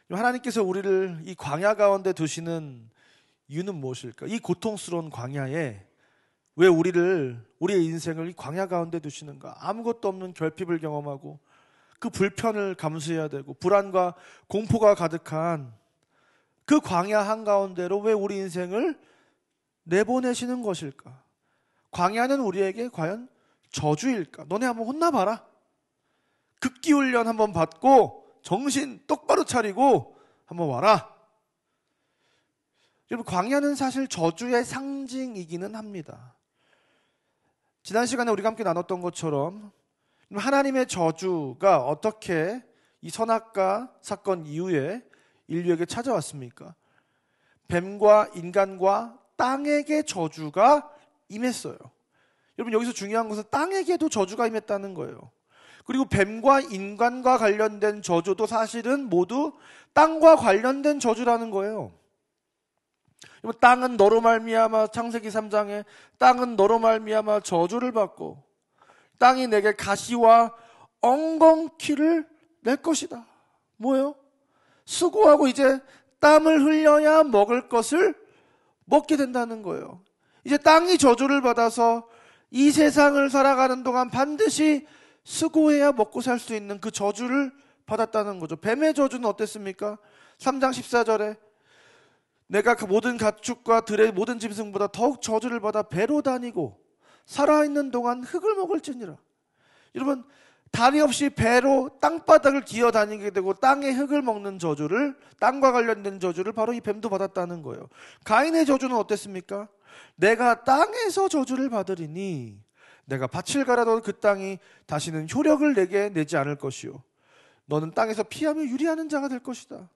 하나님께서 우리를 이 광야 가운데 두시는 이유는 무엇일까? 이 고통스러운 광야에 왜 우리의 인생을 이 광야 가운데 두시는가? 아무것도 없는 결핍을 경험하고 그 불편을 감수해야 되고 불안과 공포가 가득한 그 광야 한가운데로 왜 우리 인생을 내보내시는 것일까? 광야는 우리에게 과연 저주일까? 너네 한번 혼나봐라. 극기훈련 한번 받고 정신 똑바로 차리고 한번 와라. 여러분, 광야는 사실 저주의 상징이기는 합니다. 지난 시간에 우리가 함께 나눴던 것처럼 하나님의 저주가 어떻게 이 선악과 사건 이후에 인류에게 찾아왔습니까? 뱀과 인간과 땅에게 저주가 임했어요. 여러분, 여기서 중요한 것은 땅에게도 저주가 임했다는 거예요. 그리고 뱀과 인간과 관련된 저주도 사실은 모두 땅과 관련된 저주라는 거예요. 땅은 너로 말미암아, 창세기 3장에 땅은 너로 말미암아 저주를 받고 땅이 내게 가시와 엉겅퀴를 낼 것이다. 뭐예요? 수고하고 이제 땀을 흘려야 먹을 것을 먹게 된다는 거예요. 이제 땅이 저주를 받아서 이 세상을 살아가는 동안 반드시 수고해야 먹고 살 수 있는 그 저주를 받았다는 거죠. 뱀의 저주는 어땠습니까? 3장 14절에 내가 그 모든 가축과 들의 모든 짐승보다 더욱 저주를 받아 배로 다니고 살아있는 동안 흙을 먹을지니라. 여러분, 다리 없이 배로 땅바닥을 기어 다니게 되고 땅의 흙을 먹는 저주를, 땅과 관련된 저주를 바로 이 뱀도 받았다는 거예요. 가인의 저주는 어땠습니까? 내가 땅에서 저주를 받으리니 내가 밭을 갈아도 그 땅이 다시는 효력을 내게 내지 않을 것이요 너는 땅에서 피하며 유리하는 자가 될 것이다.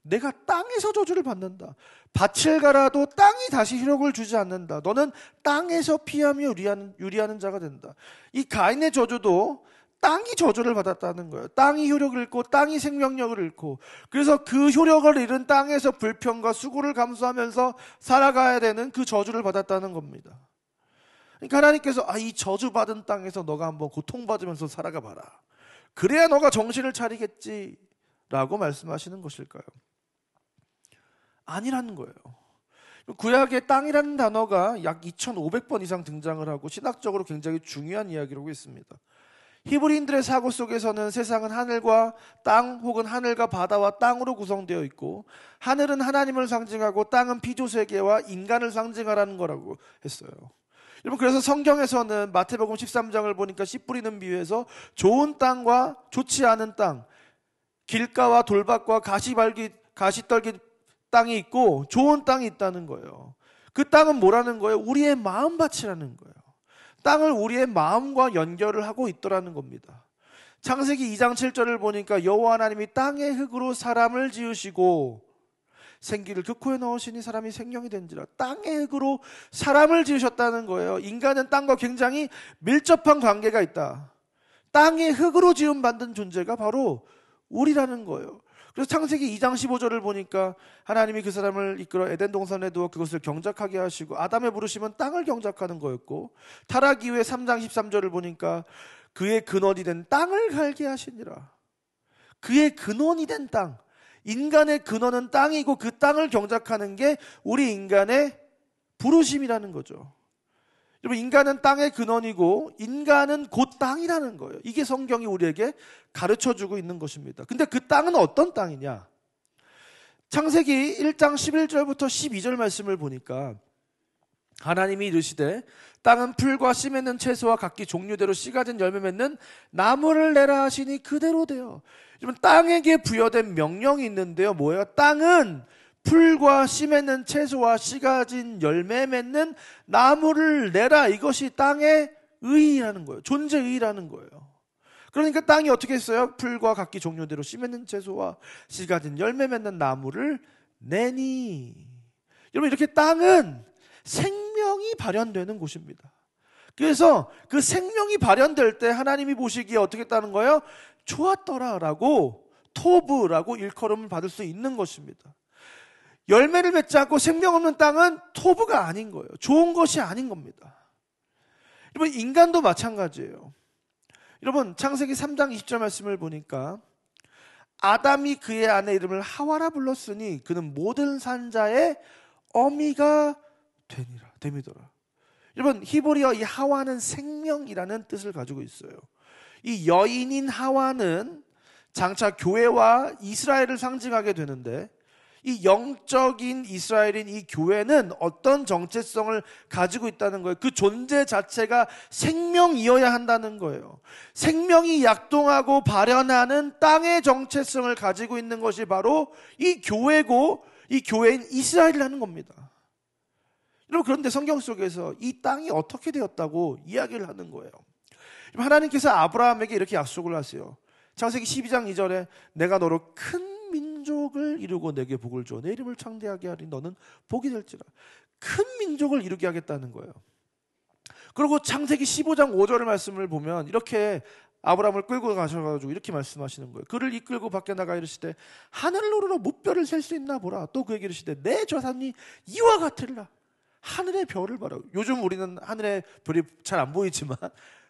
내가 땅에서 저주를 받는다. 밭을 갈아도 땅이 다시 효력을 주지 않는다. 너는 땅에서 피하며 유리하는 자가 된다. 이 가인의 저주도 땅이 저주를 받았다는 거예요. 땅이 효력을 잃고 땅이 생명력을 잃고, 그래서 그 효력을 잃은 땅에서 불평과 수고를 감수하면서 살아가야 되는 그 저주를 받았다는 겁니다. 그러니까 하나님께서 이 저주받은 땅에서 너가 한번 고통받으면서 살아가 봐라. 그래야 너가 정신을 차리겠지 라고 말씀하시는 것일까요? 아니라는 거예요. 구약에 땅이라는 단어가 약 2500번 이상 등장을 하고 신학적으로 굉장히 중요한 이야기라고 했습니다. 히브리인들의 사고 속에서는 세상은 하늘과 땅 혹은 하늘과 바다와 땅으로 구성되어 있고, 하늘은 하나님을 상징하고 땅은 피조세계와 인간을 상징하라는 거라고 했어요. 여러분, 그래서 성경에서는 마태복음 13장을 보니까 씨 뿌리는 비유에서 좋은 땅과 좋지 않은 땅, 길가와 돌밭과 가시떨기 땅이 있고 좋은 땅이 있다는 거예요. 그 땅은 뭐라는 거예요? 우리의 마음밭이라는 거예요. 땅을 우리의 마음과 연결을 하고 있더라는 겁니다. 창세기 2장 7절을 보니까 여호와 하나님이 땅의 흙으로 사람을 지으시고 생기를 그 코에 넣으시니 사람이 생명이 된지라. 땅의 흙으로 사람을 지으셨다는 거예요. 인간은 땅과 굉장히 밀접한 관계가 있다. 땅의 흙으로 지음 만든 존재가 바로 우리라는 거예요. 그래서 창세기 2장 15절을 보니까 하나님이 그 사람을 이끌어 에덴 동산에 두어 그것을 경작하게 하시고, 아담의 부르심은 땅을 경작하는 거였고, 타락 이후에 3장 13절을 보니까 그의 근원이 된 땅을 갈게 하시니라. 그의 근원이 된 땅, 인간의 근원은 땅이고 그 땅을 경작하는 게 우리 인간의 부르심이라는 거죠. 여러분, 인간은 땅의 근원이고 인간은 곧 땅이라는 거예요. 이게 성경이 우리에게 가르쳐주고 있는 것입니다. 근데 그 땅은 어떤 땅이냐? 창세기 1장 11절부터 12절 말씀을 보니까 하나님이 이르시되 땅은 풀과 씨 맺는 채소와 각기 종류대로 씨 가진 열매 맺는 나무를 내라 하시니 그대로 되어. 여러분, 땅에게 부여된 명령이 있는데요. 뭐예요? 땅은 풀과 씨 맺는 채소와 씨 가진 열매 맺는 나무를 내라. 이것이 땅의 의의라는 거예요. 존재의의라는 거예요. 그러니까 땅이 어떻게 했어요? 풀과 각기 종류대로 씨 맺는 채소와 씨 가진 열매 맺는 나무를 내니. 여러분, 이렇게 땅은 생명이 발현되는 곳입니다. 그래서 그 생명이 발현될 때 하나님이 보시기에 어떻게 했다는 거예요? 좋았더라라고, 토브라고 일컬음을 받을 수 있는 것입니다. 열매를 맺지 않고 생명 없는 땅은 토브가 아닌 거예요. 좋은 것이 아닌 겁니다. 여러분, 인간도 마찬가지예요. 여러분, 창세기 3장 20절 말씀을 보니까 아담이 그의 아내 이름을 하와라 불렀으니 그는 모든 산자의 어미가 됨이더라. 여러분, 히브리어 이 하와는 생명이라는 뜻을 가지고 있어요. 이 여인인 하와는 장차 교회와 이스라엘을 상징하게 되는데, 이 영적인 이스라엘인 이 교회는 어떤 정체성을 가지고 있다는 거예요. 그 존재 자체가 생명이어야 한다는 거예요. 생명이 약동하고 발현하는 땅의 정체성을 가지고 있는 것이 바로 이 교회고, 이 교회인 이스라엘이라는 겁니다. 여러분, 그런데 성경 속에서 이 땅이 어떻게 되었다고 이야기를 하는 거예요. 하나님께서 아브라함에게 이렇게 약속을 하세요. 창세기 12장 2절에 내가 너로 큰 민족을 이루고 내게 복을 줘 내 이름을 창대하게 하리 너는 복이 될지라. 큰 민족을 이루게 하겠다는 거예요. 그리고 창세기 15장 5절의 말씀을 보면 이렇게 아브라함을 끌고 가셔가지고 이렇게 말씀하시는 거예요. 그를 이끌고 밖에 나가 이르시되 하늘을 오르러 무별을 셀 수 있나 보라. 또 그에게 이르시되 내 조상이 이와 같으리라. 하늘의 별을 봐라. 요즘 우리는 하늘의 별이 잘 안 보이지만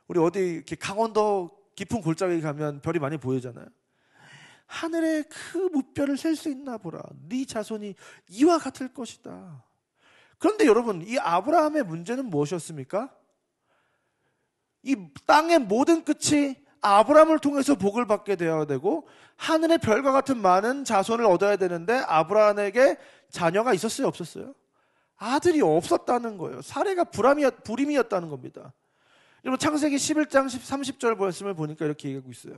우리 어디 이렇게 강원도 깊은 골짜기 가면 별이 많이 보이잖아요. 하늘의 그 무별을 셀 수 있나 보라. 네 자손이 이와 같을 것이다. 그런데 여러분, 이 아브라함의 문제는 무엇이었습니까? 이 땅의 모든 끝이 아브라함을 통해서 복을 받게 되어야 되고 하늘의 별과 같은 많은 자손을 얻어야 되는데 아브라함에게 자녀가 있었어요, 없었어요? 아들이 없었다는 거예요. 사례가 불임이었다는 겁니다. 여러분, 창세기 11장 30절 말씀을 보니까 이렇게 얘기하고 있어요.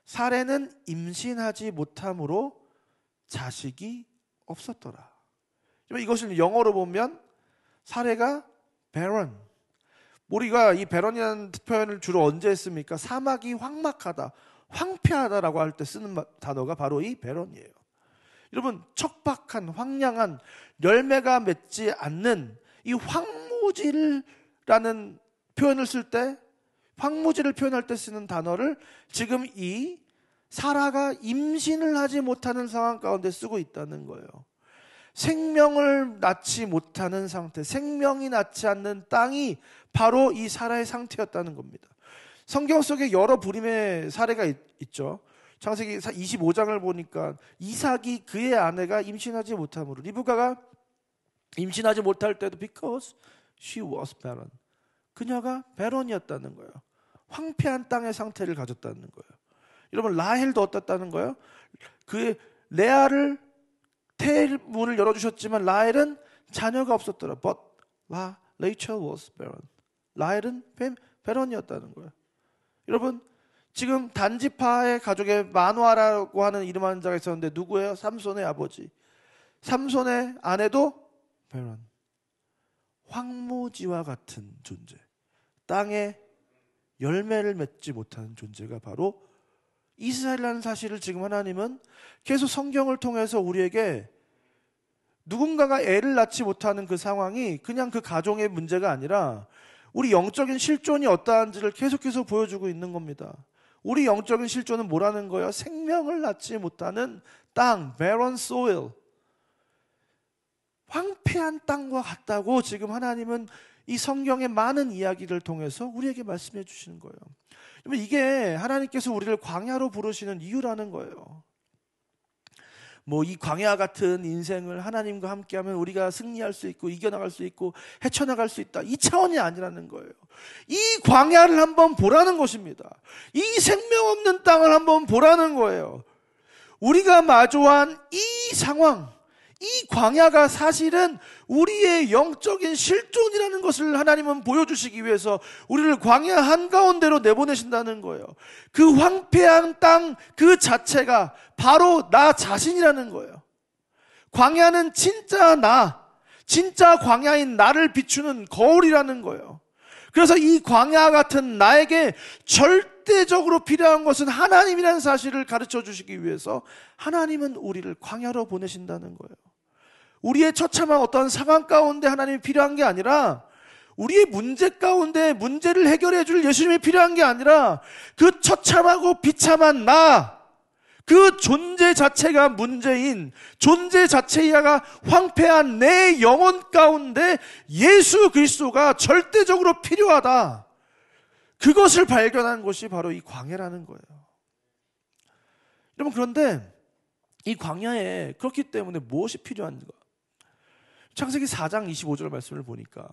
사례는 임신하지 못함으로 자식이 없었더라. 이것을 영어로 보면 사례가 barren. 우리가 이 barren이라는 표현을 주로 언제 했습니까? 사막이 황막하다, 황폐하다라고 할 때 쓰는 단어가 바로 이 barren이에요. 여러분, 척박한, 황량한, 열매가 맺지 않는 이 황무지라는 표현을 쓸 때, 황무지를 표현할 때 쓰는 단어를 지금 이 사라가 임신을 하지 못하는 상황 가운데 쓰고 있다는 거예요. 생명을 낳지 못하는 상태, 생명이 낳지 않는 땅이 바로 이 사라의 상태였다는 겁니다. 성경 속에 여러 불임의 사례가 있죠. 창세기 25장을 보니까 이삭이 그의 아내가 임신하지 못함으로, 리브가가 임신하지 못할 때도 because she was barren. 그녀가 barren이었다는 거예요. 황폐한 땅의 상태를 가졌다는 거예요. 여러분, 라헬도 어떻다는 거예요? 그의 레아를 태의 문을 열어주셨지만 라헬은 자녀가 없었더라. But Rachel was barren. 라헬은 barren이었다는 거예요. 여러분, 지금 단지파의 가족에 마누아라고 하는 이름하는 자가 있었는데 누구예요? 삼손의 아버지. 삼손의 아내도 barren. 황무지와 같은 존재. 땅에 열매를 맺지 못하는 존재가 바로 이스라엘이라는 사실을 지금 하나님은 계속 성경을 통해서 우리에게 누군가가 애를 낳지 못하는 그 상황이 그냥 그 가정의 문제가 아니라 우리 영적인 실존이 어떠한지를 계속해서 보여주고 있는 겁니다. 우리 영적인 실존은 뭐라는 거예요? 생명을 낳지 못하는 땅, barren soil. 황폐한 땅과 같다고 지금 하나님은 이 성경의 많은 이야기를 통해서 우리에게 말씀해 주시는 거예요. 이게 하나님께서 우리를 광야로 부르시는 이유라는 거예요. 이 광야 같은 인생을 하나님과 함께하면 우리가 승리할 수 있고 이겨나갈 수 있고 헤쳐나갈 수 있다, 이 차원이 아니라는 거예요. 이 광야를 한번 보라는 것입니다. 이 생명 없는 땅을 한번 보라는 거예요. 우리가 마주한 이 상황, 이 광야가 사실은 우리의 영적인 실존이라는 것을 하나님은 보여주시기 위해서 우리를 광야 한가운데로 내보내신다는 거예요. 그 황폐한 땅 그 자체가 바로 나 자신이라는 거예요. 광야는 진짜 광야인 나를 비추는 거울이라는 거예요. 그래서 이 광야 같은 나에게 절대적으로 필요한 것은 하나님이라는 사실을 가르쳐 주시기 위해서 하나님은 우리를 광야로 보내신다는 거예요. 우리의 처참한 어떤 상황 가운데 하나님이 필요한 게 아니라 우리의 문제 가운데 문제를 해결해 줄 예수님이 필요한 게 아니라 그 처참하고 비참한 그 존재 자체가 문제인, 존재 자체가 황폐한 내 영혼 가운데 예수 그리스도가 절대적으로 필요하다. 그것을 발견한 것이 바로 이 광야라는 거예요. 여러분, 그런데 이 광야에 그렇기 때문에 무엇이 필요한가? 창세기 4장 25절 말씀을 보니까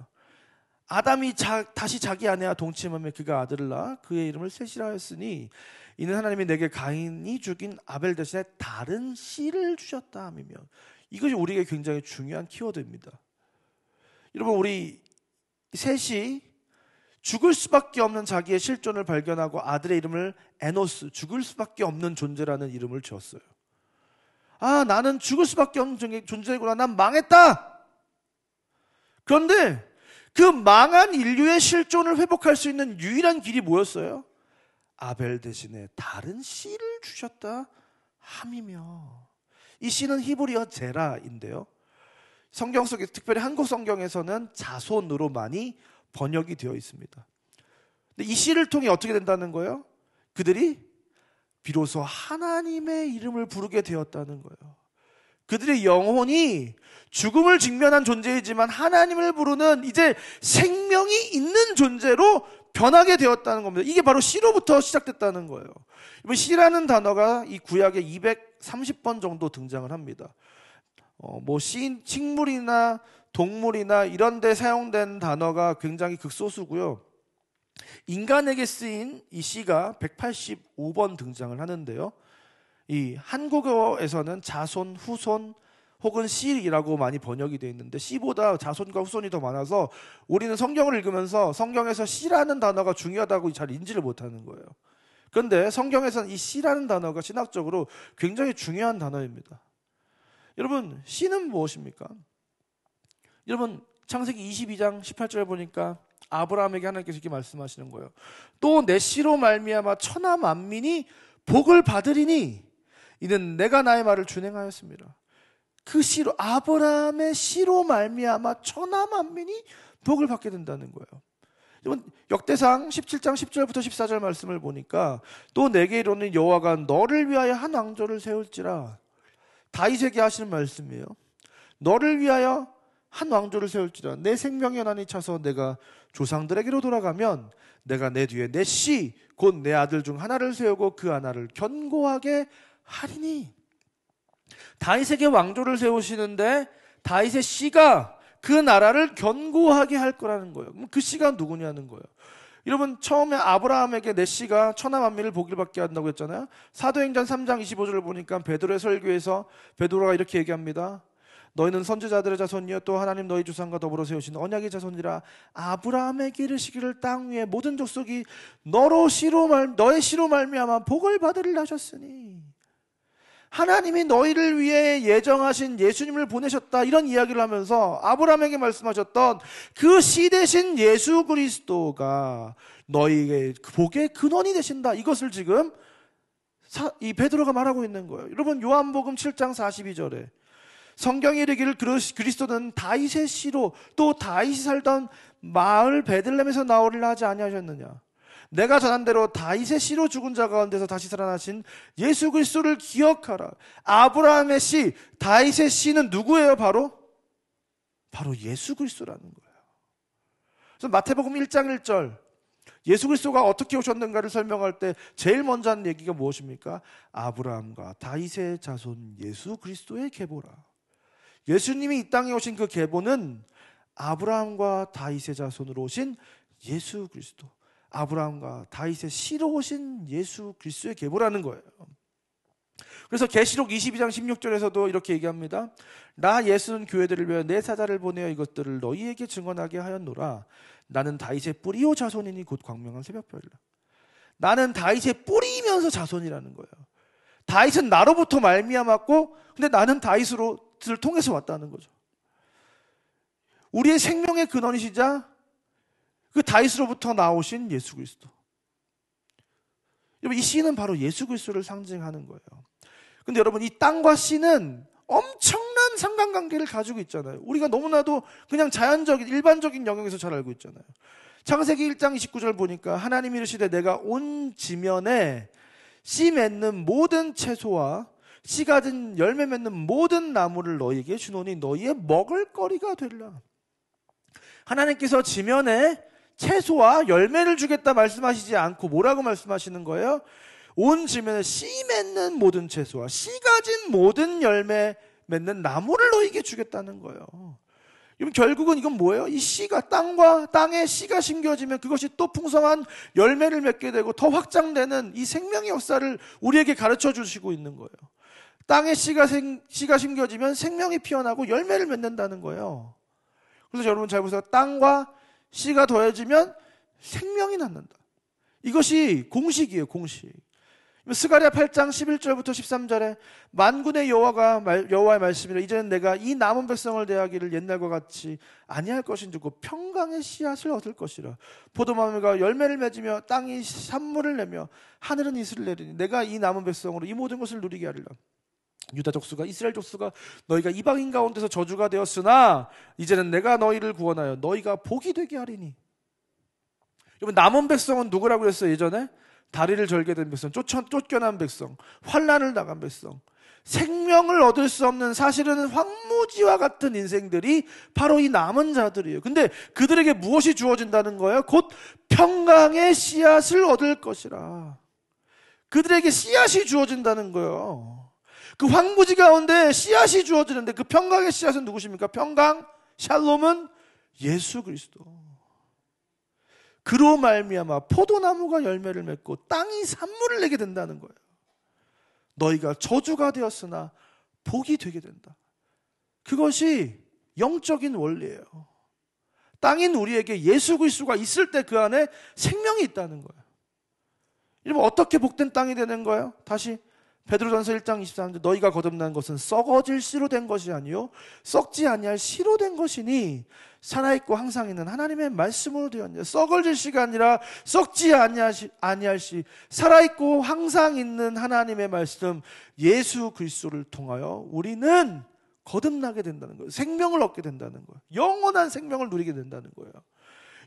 아담이 다시 자기 아내와 동침하며 그가 아들을 낳아 그의 이름을 셋이라 하였으니 이는 하나님이 내게 가인이 죽인 아벨 대신에 다른 씨를 주셨다 함이며, 이것이 우리에게 굉장히 중요한 키워드입니다. 여러분, 우리 셋이 죽을 수밖에 없는 자기의 실존을 발견하고 아들의 이름을 에노스, 죽을 수밖에 없는 존재라는 이름을 지었어요. 아, 나는 죽을 수밖에 없는 존재구나. 난 망했다. 그런데 그 망한 인류의 실존을 회복할 수 있는 유일한 길이 뭐였어요? 아벨 대신에 다른 씨를 주셨다 함이며, 이 씨는 히브리어 제라인데요, 성경 속에, 특별히 한국 성경에서는 자손으로 많이 번역이 되어 있습니다. 근데 이 씨를 통해 어떻게 된다는 거예요? 그들이 비로소 하나님의 이름을 부르게 되었다는 거예요. 그들의 영혼이 죽음을 직면한 존재이지만 하나님을 부르는 이제 생명이 있는 존재로 변하게 되었다는 겁니다. 이게 바로 씨로부터 시작됐다는 거예요. 씨라는 단어가 이 구약에 230번 정도 등장을 합니다. 식물이나 동물이나 이런 데 사용된 단어가 굉장히 극소수고요. 인간에게 쓰인 이 씨가 185번 등장을 하는데요, 이 한국어에서는 자손, 후손 혹은 씨이라고 많이 번역이 되어 있는데, 씨보다 자손과 후손이 더 많아서 우리는 성경을 읽으면서 성경에서 씨라는 단어가 중요하다고 잘 인지를 못하는 거예요. 그런데 성경에서는 이 씨라는 단어가 신학적으로 굉장히 중요한 단어입니다. 여러분, 씨는 무엇입니까? 여러분, 창세기 22장 18절에 보니까 아브라함에게 하나님께서 이렇게 말씀하시는 거예요. 또 내 씨로 말미암아 천하 만민이 복을 받으리니 이는 내가 나의 말을 준행하였습니다. 그 씨로, 아브라함의 씨로 말미암아 천하 만민이 복을 받게 된다는 거예요. 여러분, 역대상 17장 10절부터 14절 말씀을 보니까 또 내게 이르는 여호와가 너를 위하여 한 왕조를 세울지라, 다윗에게 하시는 말씀이에요. 너를 위하여 한 왕조를 세울지라. 내 생명의 연한이 차서 내가 조상들에게로 돌아가면 내가 내 뒤에 내 씨 곧 내 아들 중 하나를 세우고 그 하나를 견고하게 하리니. 다윗에게 왕조를 세우시는데 다윗의 씨가 그 나라를 견고하게 할 거라는 거예요. 그럼 그 씨가 누구냐는 거예요. 여러분, 처음에 아브라함에게 내 씨가 천하 만민을 복을 받게 한다고 했잖아요. 사도행전 3장 25절을 보니까 베드로의 설교에서 베드로가 이렇게 얘기합니다. 너희는 선지자들의 자손이요 또 하나님 너희 조상과 더불어 세우신 언약의 자손이라. 아브라함에게 이르시기를 땅 위에 모든 족속이 너의 씨로 말미암아 복을 받으리라 하셨으니, 하나님이 너희를 위해 예정하신 예수님을 보내셨다, 이런 이야기를 하면서 아브라함에게 말씀하셨던 그 씨 대신 예수 그리스도가 너희에게 복의 근원이 되신다, 이것을 지금 이 베드로가 말하고 있는 거예요. 여러분, 요한복음 7장 42절에 성경에 이르기를 그리스도는 다윗의 씨로 또 다윗이 살던 마을 베들레헴에서 나오리라 하지 아니하셨느냐. 내가 전한 대로 다윗의 씨로 죽은 자 가운데서 다시 살아나신 예수 그리스도를 기억하라. 아브라함의 씨, 다윗의 씨는 누구예요? 바로 예수 그리스도라는 거예요. 그래서 마태복음 1장 1절, 예수 그리스도가 어떻게 오셨는가를 설명할 때 제일 먼저 하는 얘기가 무엇입니까? 아브라함과 다윗의 자손 예수 그리스도의 계보라. 예수님이 이 땅에 오신 그 계보는 아브라함과 다윗의 자손으로 오신 예수 그리스도, 아브라함과 다윗의 씨로 오신 예수 그리스도의 계보라는 거예요. 그래서 계시록 22장 16절에서도 이렇게 얘기합니다. 나 예수는 교회들을 위하여 내 사자를 보내어 이것들을 너희에게 증언하게 하였노라. 나는 다윗의 뿌리요 자손이니 곧 광명한 새벽별이라. 나는 다윗의 뿌리이면서 자손이라는 거예요. 다윗은 나로부터 말미암았고, 근데 나는 다윗을 통해서 왔다는 거죠. 우리의 생명의 근원이시자 그 다윗으로부터 나오신 예수 그리스도. 여러분, 이 씨는 바로 예수 그리스도를 상징하는 거예요. 근데 여러분, 이 땅과 씨는 엄청난 상관관계를 가지고 있잖아요. 우리가 너무나도 그냥 자연적인 일반적인 영역에서 잘 알고 있잖아요. 창세기 1장 29절 보니까 하나님이 이르시되 내가 온 지면에 씨 맺는 모든 채소와 씨 가진 열매 맺는 모든 나무를 너희에게 주노니 너희의 먹을 거리가 되리라. 하나님께서 지면에 채소와 열매를 주겠다 말씀하시지 않고 뭐라고 말씀하시는 거예요? 온 지면에 씨 맺는 모든 채소와 씨 가진 모든 열매 맺는 나무를 너에게 주겠다는 거예요. 그럼 결국은 이건 뭐예요? 이 씨가 땅에 씨가 심겨지면 그것이 또 풍성한 열매를 맺게 되고 더 확장되는 이 생명의 역사를 우리에게 가르쳐 주시고 있는 거예요. 땅에 씨가 심겨지면 생명이 피어나고 열매를 맺는다는 거예요. 그래서 여러분 잘 보세요. 땅과 씨가 더해지면 생명이 낳는다. 이것이 공식이에요, 공식. 스가랴 8장 11절부터 13절에 만군의 여호와의 말씀이라 이제는 내가 이 남은 백성을 대하기를 옛날과 같이 아니할 것인지 곧 평강의 씨앗을 얻을 것이라. 포도나무가 열매를 맺으며 땅이 산물을 내며 하늘은 이슬을 내리니 내가 이 남은 백성으로 이 모든 것을 누리게 하리라. 유다 족수가 이스라엘 족수가 너희가 이방인 가운데서 저주가 되었으나 이제는 내가 너희를 구원하여 너희가 복이 되게 하리니. 여러분 남은 백성은 누구라고 했어요? 예전에 다리를 절게 된 백성, 쫓겨난 백성, 환난을 당한 백성, 생명을 얻을 수 없는 사실은 황무지와 같은 인생들이 바로 이 남은 자들이에요. 근데 그들에게 무엇이 주어진다는 거예요? 곧 평강의 씨앗을 얻을 것이라. 그들에게 씨앗이 주어진다는 거예요. 그 황무지 가운데 씨앗이 주어지는데 그 평강의 씨앗은 누구십니까? 평강, 샬롬은 예수 그리스도. 그로 말미암아 포도나무가 열매를 맺고 땅이 산물을 내게 된다는 거예요. 너희가 저주가 되었으나 복이 되게 된다. 그것이 영적인 원리예요. 땅인 우리에게 예수 그리스도가 있을 때 그 안에 생명이 있다는 거예요. 여러분 어떻게 복된 땅이 되는 거예요? 다시 베드로전서 1장 23절 너희가 거듭난 것은 썩어질 씨로 된 것이 아니요 썩지 아니할 씨로 된 것이니 살아있고 항상 있는 하나님의 말씀으로 되었냐. 썩어질 씨가 아니라 썩지 아니할 씨, 살아있고 항상 있는 하나님의 말씀 예수 그리스도를 통하여 우리는 거듭나게 된다는 거예요. 생명을 얻게 된다는 거예요. 영원한 생명을 누리게 된다는 거예요.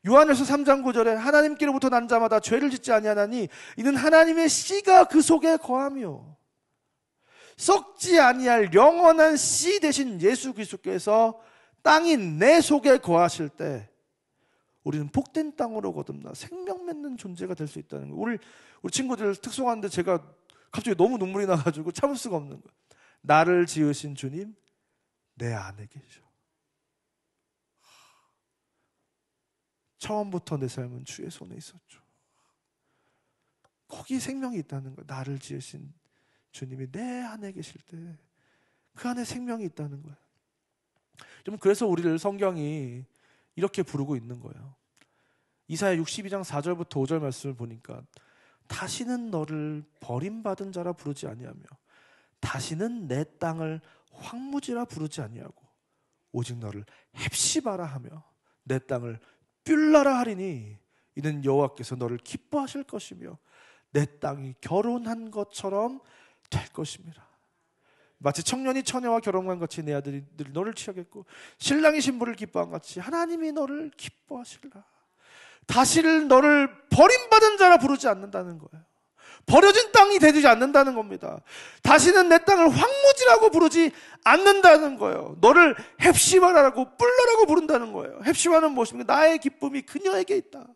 요한일서 3장 9절에 하나님께로부터 난 자마다 죄를 짓지 아니하나니 이는 하나님의 씨가 그 속에 거하며 썩지 아니할 영원한 씨 대신 예수 그리스도께서 땅인 내 속에 거하실 때 우리는 복된 땅으로 거듭나 생명 맺는 존재가 될 수 있다는 거예요. 우리 친구들 특송하는데 제가 갑자기 너무 눈물이 나가지고 참을 수가 없는 거예요. 나를 지으신 주님 내 안에 계셔. 처음부터 내 삶은 주의 손에 있었죠. 거기 생명이 있다는 거예요. 나를 지으신 주님이 내 안에 계실 때 그 안에 생명이 있다는 거예요. 좀 그래서 우리를 성경이 이렇게 부르고 있는 거예요. 이사야 62장 4절부터 5절 말씀을 보니까 다시는 너를 버림받은 자라 부르지 아니하며 다시는 내 땅을 황무지라 부르지 아니하고 오직 너를 헵시바라 하며 내 땅을 뷸라라 하리니 이는 여호와께서 너를 기뻐하실 것이며 내 땅이 결혼한 것처럼 될 것입니다. 마치 청년이 처녀와 결혼한 같이 내 아들이 너를 취하겠고 신랑이 신부를 기뻐한 같이 하나님이 너를 기뻐하시리라. 다시는 너를 버림받은 자라 부르지 않는다는 거예요. 버려진 땅이 되지 않는다는 겁니다. 다시는 내 땅을 황무지라고 부르지 않는다는 거예요. 너를 헵시바라고 뿔라라고 부른다는 거예요. 헵시바는 무엇입니까? 나의 기쁨이 그녀에게 있다.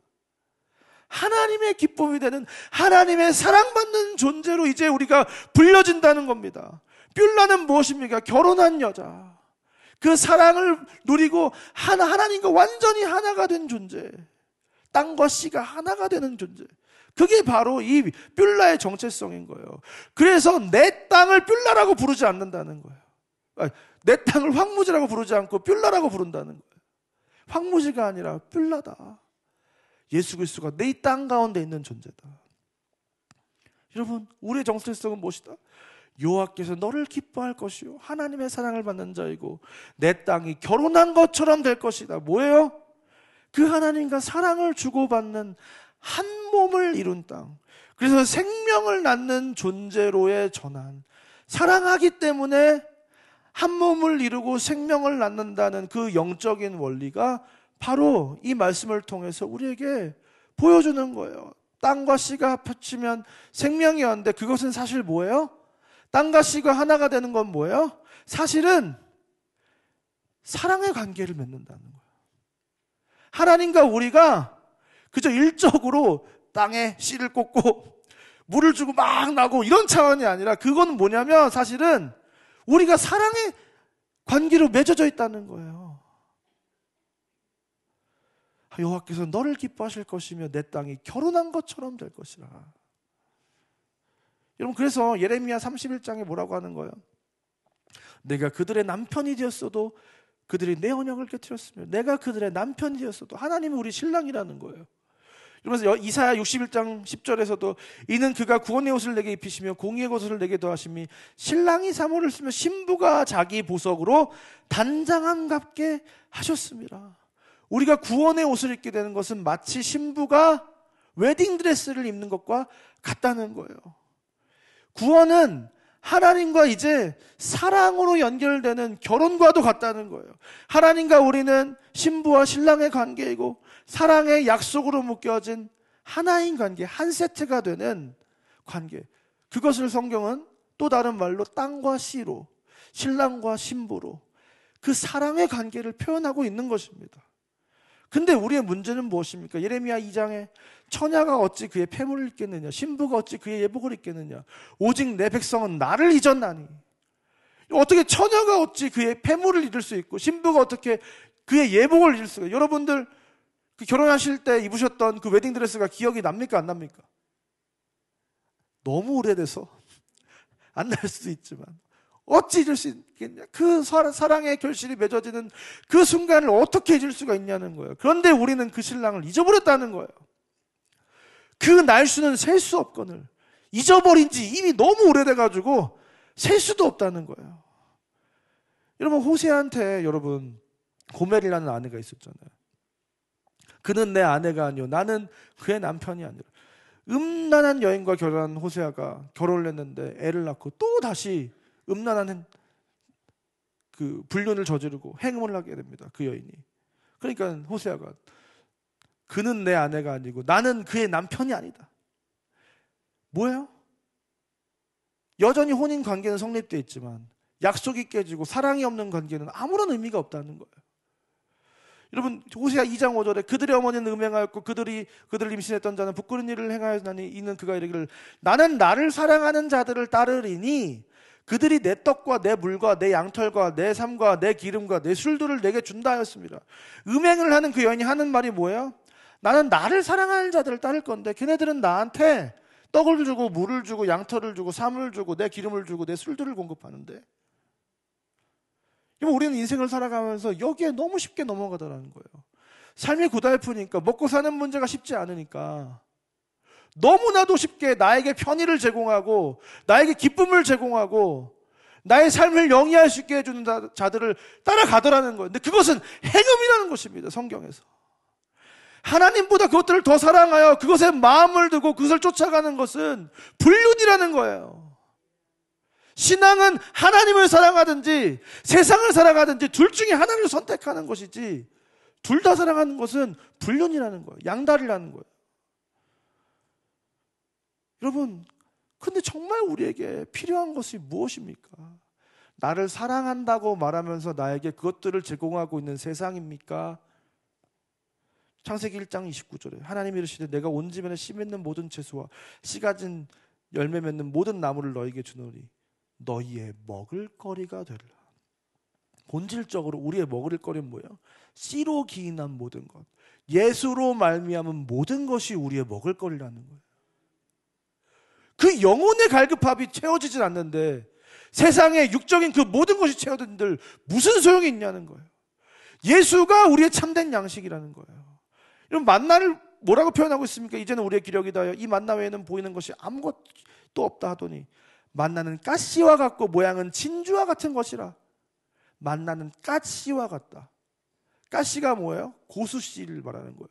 하나님의 기쁨이 되는 하나님의 사랑받는 존재로 이제 우리가 불려진다는 겁니다. 뷸라는 무엇입니까? 결혼한 여자. 그 사랑을 누리고 하나님과 완전히 하나가 된 존재. 땅과 씨가 하나가 되는 존재. 그게 바로 이 뷸라의 정체성인 거예요. 그래서 내 땅을 뷸라라고 부르지 않는다는 거예요. 내 땅을 황무지라고 부르지 않고 뷸라라고 부른다는 거예요. 황무지가 아니라 뷸라다. 예수 그리스도가 내 땅 가운데 있는 존재다. 여러분, 우리의 정체성은 무엇이다? 여호와께서 너를 기뻐할 것이요 하나님의 사랑을 받는 자이고 내 땅이 결혼한 것처럼 될 것이다. 뭐예요? 그 하나님과 사랑을 주고받는 한 몸을 이룬 땅. 그래서 생명을 낳는 존재로의 전환. 사랑하기 때문에 한 몸을 이루고 생명을 낳는다는 그 영적인 원리가 바로 이 말씀을 통해서 우리에게 보여주는 거예요. 땅과 씨가 합쳐지면 생명이 왔는데 그것은 사실 뭐예요? 땅과 씨가 하나가 되는 건 뭐예요? 사실은 사랑의 관계를 맺는다는 거예요. 하나님과 우리가 그저 일적으로 땅에 씨를 꽂고 물을 주고 막 나고 이런 차원이 아니라 그건 뭐냐면 사실은 우리가 사랑의 관계로 맺어져 있다는 거예요. 여호와께서 너를 기뻐하실 것이며 내 땅이 결혼한 것처럼 될 것이라. 여러분, 그래서 예레미야 31장에 뭐라고 하는 거예요? 내가 그들의 남편이 되었어도 그들이 내 언약을 깨뜨렸으며 내가 그들의 남편이 되었어도, 하나님은 우리 신랑이라는 거예요. 그러면서 이사야 61장 10절에서도 이는 그가 구원의 옷을 내게 입히시며 공의의 옷을 내게 더하심이 신랑이 사모를 쓰며 신부가 자기 보석으로 단장함갑게 하셨습니다. 우리가 구원의 옷을 입게 되는 것은 마치 신부가 웨딩드레스를 입는 것과 같다는 거예요. 구원은 하나님과 이제 사랑으로 연결되는 결혼과도 같다는 거예요. 하나님과 우리는 신부와 신랑의 관계이고 사랑의 약속으로 묶여진 하나인 관계, 한 세트가 되는 관계. 그것을 성경은 또 다른 말로 땅과 씨로, 신랑과 신부로 그 사랑의 관계를 표현하고 있는 것입니다. 근데 우리의 문제는 무엇입니까? 예레미야 2장에 처녀가 어찌 그의 폐물을 입겠느냐, 신부가 어찌 그의 예복을 입겠느냐, 오직 내 백성은 나를 잊었나니. 어떻게 처녀가 어찌 그의 폐물을 입을 수 있고 신부가 어떻게 그의 예복을 입을 수가. 여러분들 그 결혼하실 때 입으셨던 그 웨딩드레스가 기억이 납니까, 안 납니까? 너무 오래돼서 안 날 수도 있지만 어찌 잊을 수 있겠냐. 그 사랑의 결실이 맺어지는 그 순간을 어떻게 잊을 수가 있냐는 거예요. 그런데 우리는 그 신랑을 잊어버렸다는 거예요. 그 날수는 셀 수 없거늘 잊어버린 지 이미 너무 오래돼가지고 셀 수도 없다는 거예요. 여러분, 호세아한테 여러분 고멜이라는 아내가 있었잖아요. 그는 내 아내가 아니요 나는 그의 남편이 아니라. 음란한 여인과 결혼한 호세아가 결혼을 했는데 애를 낳고 또 다시 음란한 그 불륜을 저지르고 행음을 하게 됩니다. 그 여인이. 그러니까 호세아가 그는 내 아내가 아니고 나는 그의 남편이 아니다. 뭐예요? 여전히 혼인 관계는 성립되어 있지만 약속이 깨지고 사랑이 없는 관계는 아무런 의미가 없다는 거예요. 여러분, 호세아 2장 5절에 그들의 어머니는 음행하였고 그들을 임신했던 자는 부끄러운 일을 행하였나니 이는 그가 이르기를 나는 나를 사랑하는 자들을 따르리니 그들이 내 떡과 내 물과 내 양털과 내 삶과 내 기름과 내 술들을 내게 준다 하였습니다. 음행을 하는 그 여인이 하는 말이 뭐예요? 나는 나를 사랑하는 자들을 따를 건데 걔네들은 나한테 떡을 주고 물을 주고 양털을 주고 삶을 주고 내 기름을 주고 내 술들을 공급하는데, 우리는 인생을 살아가면서 여기에 너무 쉽게 넘어가더라는 거예요. 삶이 고달프니까, 먹고 사는 문제가 쉽지 않으니까 너무나도 쉽게 나에게 편의를 제공하고 나에게 기쁨을 제공하고 나의 삶을 영위할 수 있게 해주는 자들을 따라가더라는 거예요. 근데 그것은 행음이라는 것입니다. 성경에서 하나님보다 그것들을 더 사랑하여 그것에 마음을 두고 그것을 쫓아가는 것은 불륜이라는 거예요. 신앙은 하나님을 사랑하든지 세상을 사랑하든지 둘 중에 하나를 선택하는 것이지, 둘 다 사랑하는 것은 불륜이라는 거예요. 양다리라는 거예요. 여러분, 근데 정말 우리에게 필요한 것이 무엇입니까? 나를 사랑한다고 말하면서 나에게 그것들을 제공하고 있는 세상입니까? 창세기 1장 29절에 하나님이 이르시되 내가 온 집안에 씨 맺는 모든 채소와 씨 가진 열매 맺는 모든 나무를 너희에게 주노니 너희의 먹을거리가 되리라. 본질적으로 우리의 먹을거리는 뭐예요? 씨로 기인한 모든 것, 예수로 말미암은 모든 것이 우리의 먹을거리라는 거예요. 그 영혼의 갈급함이 채워지질 않는데 세상에 육적인 그 모든 것이 채워진들 무슨 소용이 있냐는 거예요. 예수가 우리의 참된 양식이라는 거예요. 여러분, 만나를 뭐라고 표현하고 있습니까? 이제는 우리의 기력이다. 이 만나 외에는 보이는 것이 아무것도 없다 하더니 만나는 가시와 같고 모양은 진주와 같은 것이라. 만나는 가시와 같다. 가시가 뭐예요? 고수씨를 말하는 거예요.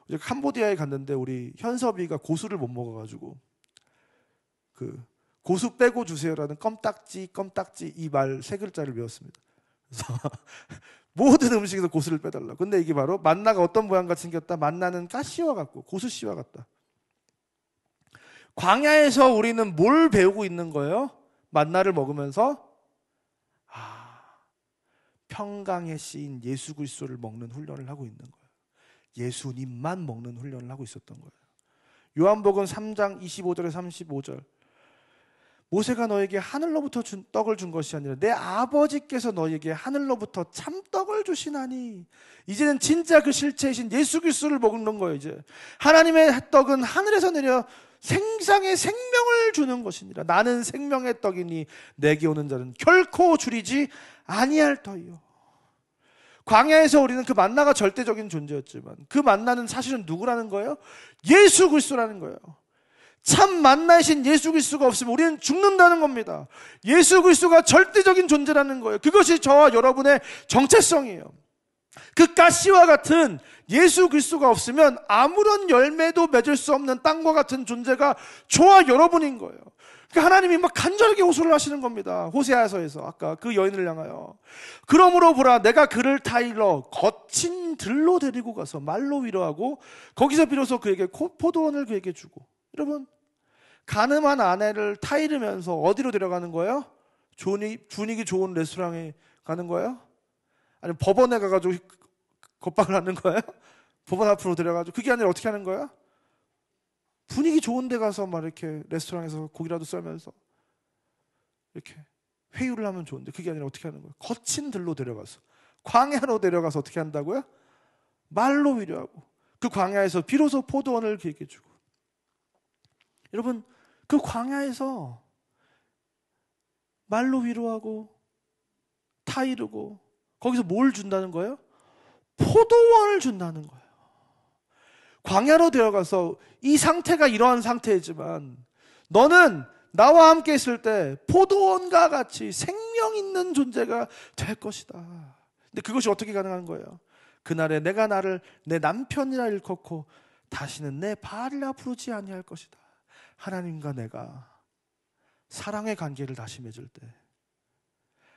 어제 캄보디아에 갔는데 우리 현섭이가 고수를 못 먹어가지고 그 고수 빼고 주세요라는 껌딱지 이 말 세 글자를 외웠습니다. 그래서 모든 음식에서 고수를 빼달라. 근데 이게 바로 만나가 어떤 모양같이 생겼다? 만나는 가시와 같고 고수씨와 같다. 광야에서 우리는 뭘 배우고 있는 거예요? 만나를 먹으면서 평강에 씌인 예수 그리스도를 먹는 훈련을 하고 있는 거예요. 예수님만 먹는 훈련을 하고 있었던 거예요. 요한복음 3장 25절에 35절. 모세가 너에게 하늘로부터 떡을 준 것이 아니라 내 아버지께서 너에게 하늘로부터 참떡을 주시나니. 이제는 진짜 그 실체이신 예수 그리스도를 먹는 거예요. 이제 하나님의 떡은 하늘에서 내려 생상의 생명을 주는 것이니라. 나는 생명의 떡이니 내게 오는 자는 결코 줄이지 아니할 터이요. 광야에서 우리는 그 만나가 절대적인 존재였지만 그 만나는 사실은 누구라는 거예요? 예수 그리스도라는 거예요. 참 만나이신 예수 그리스도가 없으면 우리는 죽는다는 겁니다. 예수 그리스도가 절대적인 존재라는 거예요. 그것이 저와 여러분의 정체성이에요. 그 가시와 같은 예수 그리스도가 없으면 아무런 열매도 맺을 수 없는 땅과 같은 존재가 저와 여러분인 거예요. 그러니까 하나님이 막 간절하게 호소를 하시는 겁니다. 호세아서에서 아까 그 여인을 향하여. 그러므로 보라, 내가 그를 타일러 거친 들로 데리고 가서 말로 위로하고 거기서 비로소 그에게 포도원을 그에게 주고. 여러분, 가늠한 아내를 타이르면서 어디로 데려가는 거예요? 분위기 좋은 레스토랑에 가는 거예요? 아니면 법원에 가가지고 겁박을 하는 거예요? 법원 앞으로 데려가지고. 그게 아니라 어떻게 하는 거예요? 분위기 좋은 데 가서 막 이렇게 레스토랑에서 고기라도 썰면서 이렇게 회유를 하면 좋은데 그게 아니라 어떻게 하는 거예요? 거친 들로 데려가서, 광야로 데려가서 어떻게 한다고요? 말로 위로하고 그 광야에서 비로소 포도원을 그에게 주고. 여러분, 그 광야에서 말로 위로하고 타이르고 거기서 뭘 준다는 거예요? 포도원을 준다는 거예요. 광야로 데려가서 이 상태가 이러한 상태이지만 너는 나와 함께 있을 때 포도원과 같이 생명 있는 존재가 될 것이다. 근데 그것이 어떻게 가능한 거예요? 그날에 내가 나를 내 남편이라 일컫고 다시는 내 바알이라 부르지 아니할 것이다. 하나님과 내가 사랑의 관계를 다시 맺을 때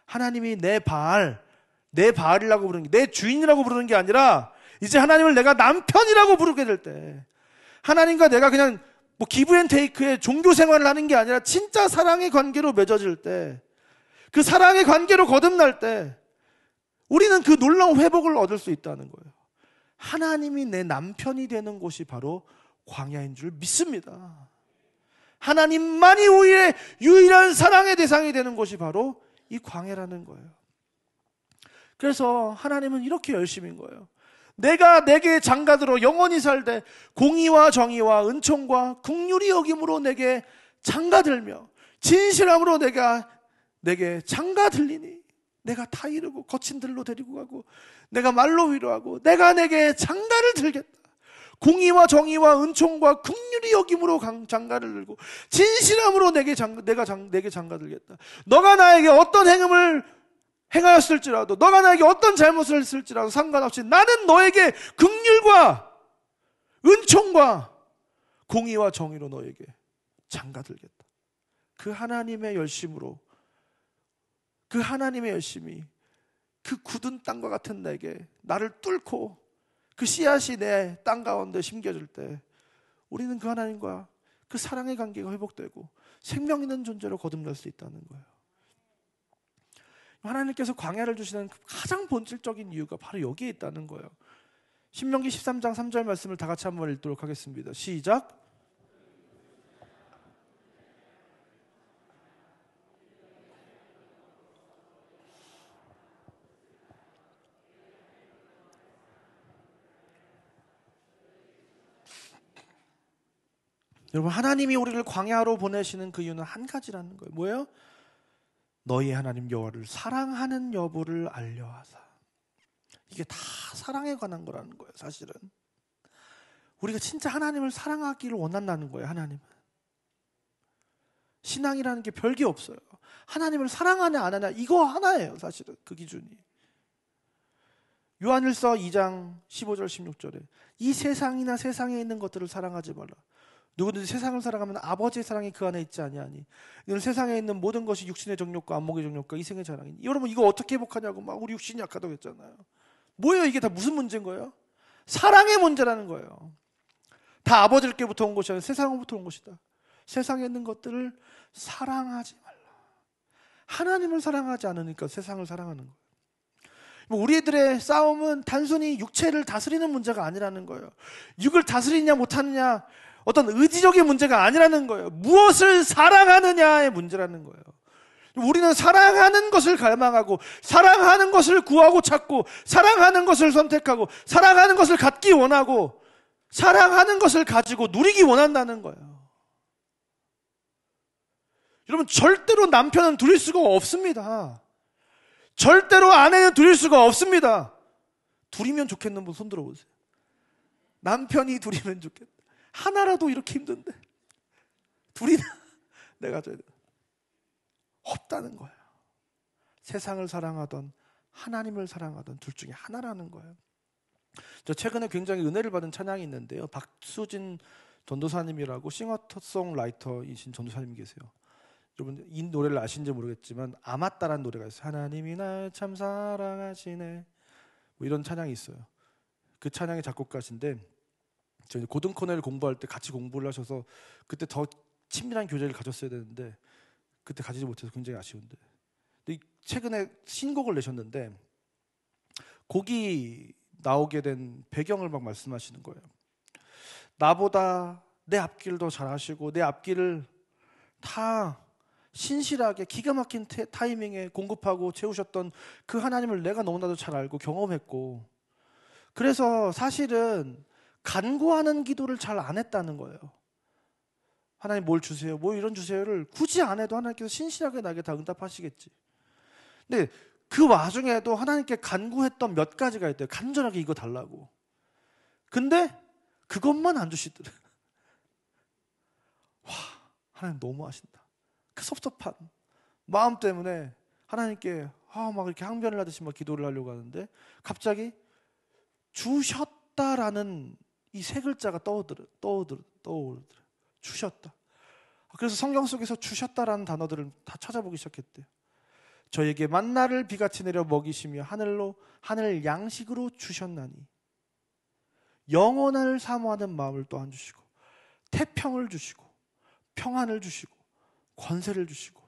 하나님이 내 바알이라고 부르는 게, 내 주인이라고 부르는 게 아니라 이제 하나님을 내가 남편이라고 부르게 될 때, 하나님과 내가 그냥 뭐 기브앤테이크의 종교 생활을 하는 게 아니라 진짜 사랑의 관계로 맺어질 때, 그 사랑의 관계로 거듭날 때 우리는 그 놀라운 회복을 얻을 수 있다는 거예요. 하나님이 내 남편이 되는 곳이 바로 광야인 줄 믿습니다. 하나님만이 우리의 유일한 사랑의 대상이 되는 곳이 바로 이 광야라는 거예요. 그래서 하나님은 이렇게 열심인 거예요. 내가 내게 장가들어 영원히 살되 공의와 정의와 은총과 긍휼이 여김으로 내게 장가들며 진실함으로 내게 장가들리니 내가 타이르고 거친 들로 데리고 가고 내가 말로 위로하고 내가 내게 장가를 들겠다. 공의와 정의와 은총과 긍휼이 여김으로 장가를 들고 진실함으로 내게 장가들겠다. 너가 나에게 어떤 행음을 행하였을지라도, 너가 나에게 어떤 잘못을 했을지라도 상관없이 나는 너에게 긍휼과 은총과 공의와 정의로 너에게 장가들겠다. 그 하나님의 열심으로, 그 하나님의 열심이 그 굳은 땅과 같은 내게 나를 뚫고 그 씨앗이 내 땅 가운데 심겨질 때 우리는 그 하나님과 그 사랑의 관계가 회복되고 생명 있는 존재로 거듭날 수 있다는 거예요. 하나님께서 광야를 주시는 가장 본질적인 이유가 바로 여기에 있다는 거예요. 신명기 13장 3절 말씀을 다 같이 한번 읽도록 하겠습니다. 시작. 여러분, 하나님이 우리를 광야로 보내시는 그 이유는 한 가지라는 거예요. 뭐예요? 너희 하나님 여호와를 사랑하는 여부를 알려하사. 이게 다 사랑에 관한 거라는 거예요. 사실은 우리가 진짜 하나님을 사랑하기를 원한다는 거예요. 하나님은 신앙이라는 게 별게 없어요. 하나님을 사랑하냐 안 하냐 이거 하나예요. 사실은 그 기준이. 요한일서 2장 15절 16절에 이 세상이나 세상에 있는 것들을 사랑하지 말라. 누구든지 세상을 사랑하면 아버지의 사랑이 그 안에 있지 아니하니 이는 세상에 있는 모든 것이 육신의 정욕과 안목의 정욕과 이생의 자랑이니. 여러분, 이거 어떻게 회복하냐고 막 우리 육신이 약하다고 했잖아요. 뭐예요? 이게 다 무슨 문제인 거예요? 사랑의 문제라는 거예요. 다 아버지께부터 온 것이 아니라 세상으로부터 온 것이다. 세상에 있는 것들을 사랑하지 말라. 하나님을 사랑하지 않으니까 세상을 사랑하는 거예요. 우리들의 싸움은 단순히 육체를 다스리는 문제가 아니라는 거예요. 육을 다스리냐 못하느냐, 어떤 의지적인 문제가 아니라는 거예요. 무엇을 사랑하느냐의 문제라는 거예요. 우리는 사랑하는 것을 갈망하고 사랑하는 것을 구하고 찾고 사랑하는 것을 선택하고 사랑하는 것을 갖기 원하고 사랑하는 것을 가지고 누리기 원한다는 거예요. 여러분, 절대로 남편은 두릴 수가 없습니다. 절대로 아내는 두릴 수가 없습니다. 두리면 좋겠는 분 손 들어보세요. 남편이 두리면 좋겠다. 하나라도 이렇게 힘든데 둘이나 내가 줘야 돼. 없다는 거예요. 세상을 사랑하던 하나님을 사랑하던 둘 중에 하나라는 거예요. 저 최근에 굉장히 은혜를 받은 찬양이 있는데요. 박수진 전도사님이라고 싱어송라이터이신 전도사님이 계세요. 여러분 이 노래를 아신지 모르겠지만 아맞다라는 노래가 있어요. 하나님이 날 참 사랑하시네, 뭐 이런 찬양이 있어요. 그 찬양의 작곡가신데 저희 고등코넬 공부할 때 같이 공부를 하셔서 그때 더 친밀한 교제를 가졌어야 되는데 그때 가지지 못해서 굉장히 아쉬운데, 근데 최근에 신곡을 내셨는데 곡이 나오게 된 배경을 막 말씀하시는 거예요. 나보다 내 앞길을 더 잘하시고 내 앞길을 다 신실하게 기가 막힌 타이밍에 공급하고 채우셨던 그 하나님을 내가 너무나도 잘 알고 경험했고, 그래서 사실은 간구하는 기도를 잘 안 했다는 거예요. 하나님 뭘 주세요, 뭐 이런 주세요를 굳이 안 해도 하나님께서 신실하게 나에게 다 응답하시겠지. 근데 그 와중에도 하나님께 간구했던 몇 가지가 있대요. 간절하게 이거 달라고. 근데 그것만 안 주시더래. 와, 하나님 너무 하신다. 그 섭섭한 마음 때문에 하나님께 막 이렇게 항변을 하듯이 막 기도를 하려고 하는데 갑자기 주셨다라는 이 세 글자가 떠오르더래. 주셨다. 그래서 성경 속에서 주셨다라는 단어들을 다 찾아보기 시작했대요. 저에게 만나를 비같이 내려 먹이시며 하늘 양식으로 주셨나니 영원을 사모하는 마음을 또한 주시고 태평을 주시고 평안을 주시고 권세를 주시고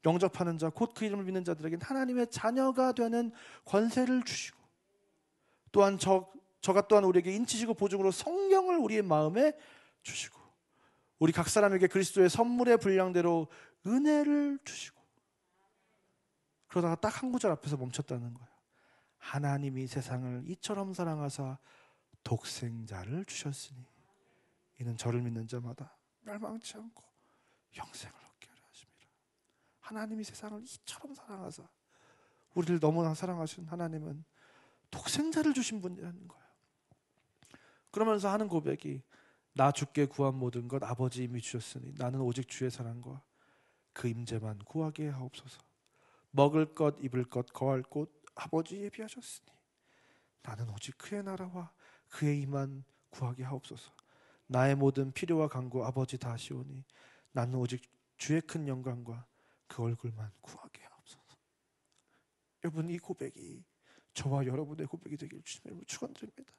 영접하는 자 곧 그 이름을 믿는 자들에게는 하나님의 자녀가 되는 권세를 주시고 또한 저가 또한 우리에게 인치시고 보증으로 성령을 우리의 마음에 주시고 우리 각 사람에게 그리스도의 선물의 분량대로 은혜를 주시고, 그러다가 딱 한 구절 앞에서 멈췄다는 거예요. 하나님이 세상을 이처럼 사랑하사 독생자를 주셨으니 이는 저를 믿는 자마다 멸망치 않고 영생을 얻게 하려 하심이라. 하나님이 세상을 이처럼 사랑하사, 우리를 너무나 사랑하신 하나님은 독생자를 주신 분이라는 거예요. 그러면서 하는 고백이 나 주께 구한 모든 것 아버지 이미 주셨으니 나는 오직 주의 사랑과 그 임재만 구하게 하옵소서. 먹을 것 입을 것 거할 곳 아버지 예비하셨으니 나는 오직 그의 나라와 그의 임만 구하게 하옵소서. 나의 모든 필요와 간구 아버지 다 하시오니 나는 오직 주의 큰 영광과 그 얼굴만 구하게 하옵소서. 여러분, 이 고백이 저와 여러분의 고백이 되길 주님의 축원드립니다.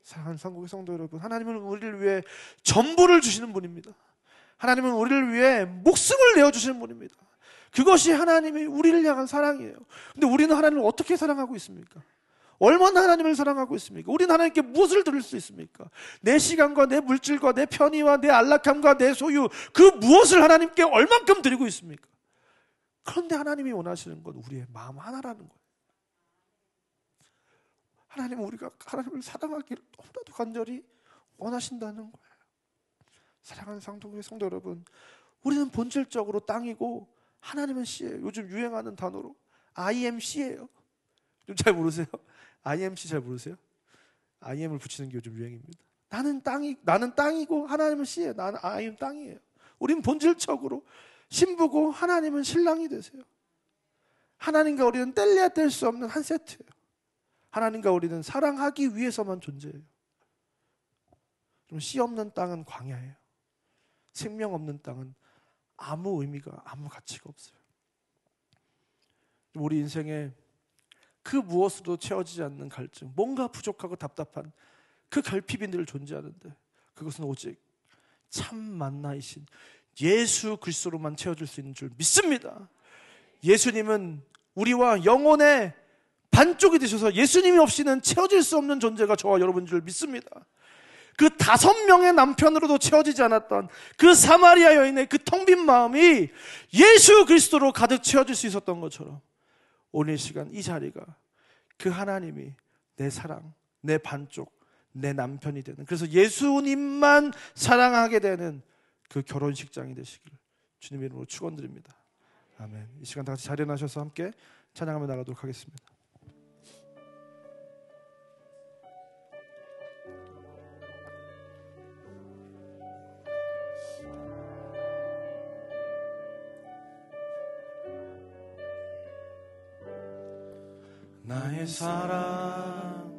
사랑하는 한국의 성도 여러분, 하나님은 우리를 위해 전부를 주시는 분입니다. 하나님은 우리를 위해 목숨을 내어주시는 분입니다. 그것이 하나님이 우리를 향한 사랑이에요. 근데 우리는 하나님을 어떻게 사랑하고 있습니까? 얼마나 하나님을 사랑하고 있습니까? 우리는 하나님께 무엇을 드릴 수 있습니까? 내 시간과 내 물질과 내 편의와 내 안락함과 내 소유, 그 무엇을 하나님께 얼만큼 드리고 있습니까? 그런데 하나님이 원하시는 건 우리의 마음 하나라는 거예요. 하나님은 우리가 하나님을 사랑하기를 너무나도 간절히 원하신다는 거예요. 사랑하는 상도의 성도 여러분, 우리는 본질적으로 땅이고 하나님은 씨예요. 요즘 유행하는 단어로 IMC예요. 좀 잘 모르세요? IMC 잘 모르세요? IM을 붙이는 게 요즘 유행입니다. 나는 땅이고 하나님은 씨예요. 나는 IM 땅이에요. 우리는 본질적으로 신부고 하나님은 신랑이 되세요. 하나님과 우리는 뗄래야 뗄 수 없는 한 세트예요. 하나님과 우리는 사랑하기 위해서만 존재해요. 씨 없는 땅은 광야예요. 생명 없는 땅은 아무 의미가, 아무 가치가 없어요. 우리 인생에 그 무엇으로 채워지지 않는 갈증, 뭔가 부족하고 답답한 그 결핍이 늘 존재하는데 그것은 오직 참 만나이신 예수 그리스도로만 채워질 수 있는 줄 믿습니다. 예수님은 우리와 영혼의 반쪽이 되셔서 예수님이 없이는 채워질 수 없는 존재가 저와 여러분인 줄 믿습니다. 그 5명의 남편으로도 채워지지 않았던 그 사마리아 여인의 그 텅 빈 마음이 예수 그리스도로 가득 채워질 수 있었던 것처럼 오늘 시간 이 자리가 그 하나님이 내 사랑, 내 반쪽, 내 남편이 되는, 그래서 예수님만 사랑하게 되는 그 결혼식장이 되시길 주님의 이름으로 축원드립니다. 아멘. 이 시간 다 같이 자리에 나셔서 함께 찬양하며 나가도록 하겠습니다. 나의 사랑,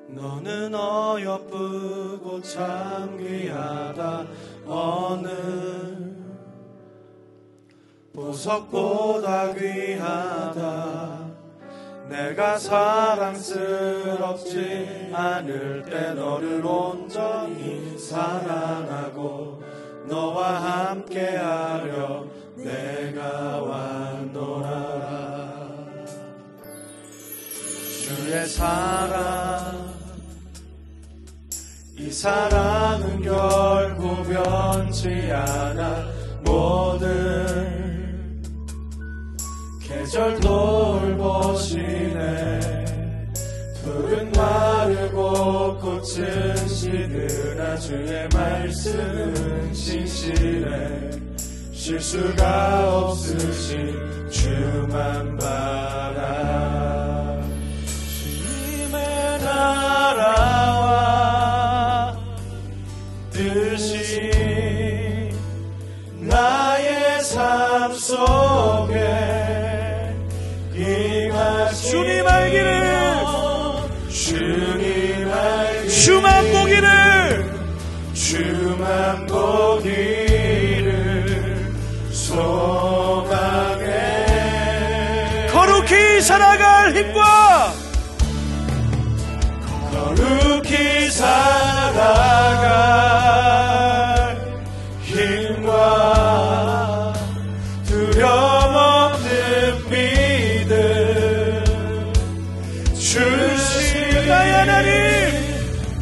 너는 어여쁘고 참 귀하다. 어느 보석보다 귀하다. 내가 사랑스럽지 않을 때 너를 온전히 사랑하고 너와 함께하려 내가 왔노라. 주의 사랑, 이 사랑은 결코 변치 않아. 모든 계절 돌보시네. 푸른 마르고 꽃은 시드나 주의 말씀은 신실해. 실수가 없으신 주만 바라. 주님의 나라와 뜻이 나의 삶 속에 임하시며 주님 알기를, 주님 알기를, 주만 보기를, 주만 보기를 소망해. 거룩히 살아갈 힘과 거룩히 살아갈 힘과 두려움 없는 믿음 주신 나의 하나님,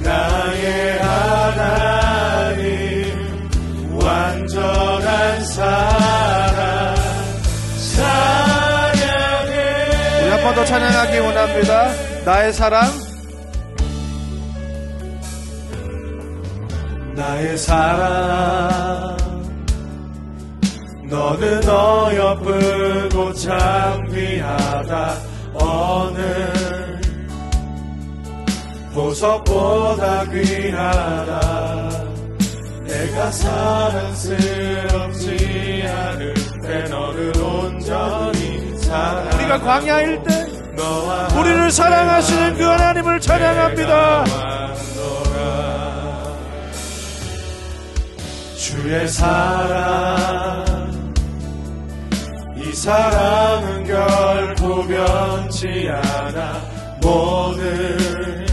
나의 하나님, 완전한 사랑 찬양해. 우리 한 번 더 찬양하기 원합니다. 나의 사랑, 나의 사랑, 너는 어여쁘고 참 귀하다. 어느 보석보다 귀하다. 내가 사랑스럽지 않을 때 너를 온전히 사랑. 우리가 광야일 때 우리를 사랑하시는 그 하나님을 찬양합니다. 주의 사랑, 이 사랑은 결코 변치 않아. 모든